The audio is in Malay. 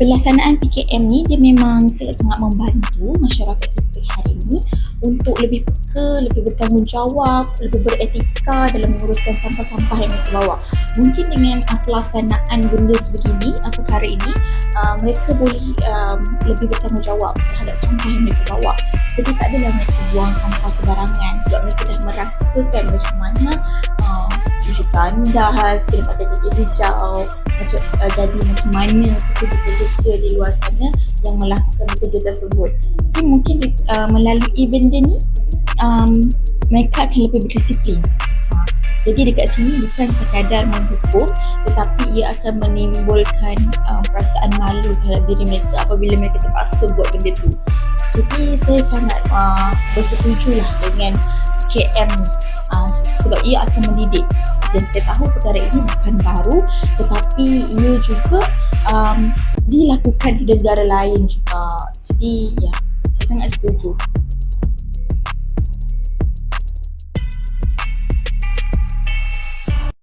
pelaksanaan PKM ni dia memang sangat membantu masyarakat kita hari ini untuk lebih peka, lebih bertanggungjawab, lebih beretika dalam menguruskan sampah-sampah yang mereka bawa. Mungkin dengan pelaksanaan benda sebegini, perkara ini, mereka boleh lebih bertanggungjawab terhadap sampah yang mereka bawa. Jadi tak adalah mereka buang sampah sembarangan sebab mereka dah merasakan macam mana cuci tandas, kena pakai jaket hijau, jadi macam mana pekerja-pekerja di luar sana yang melakukan kerja tersebut. Jadi mungkin melalui benda ni mereka akan lebih berdisiplin. Jadi dekat sini bukan sekadar menghukum, tetapi ia akan menimbulkan perasaan malu terhadap diri mereka apabila mereka terpaksa buat benda tu. Jadi saya sangat bersetuju lah dengan PKM ni, sebab ia akan mendidik. Seperti yang kita tahu, perkara ini bukan baru, tetapi ia juga dilakukan di negara lain juga. Jadi ya, saya sangat setuju.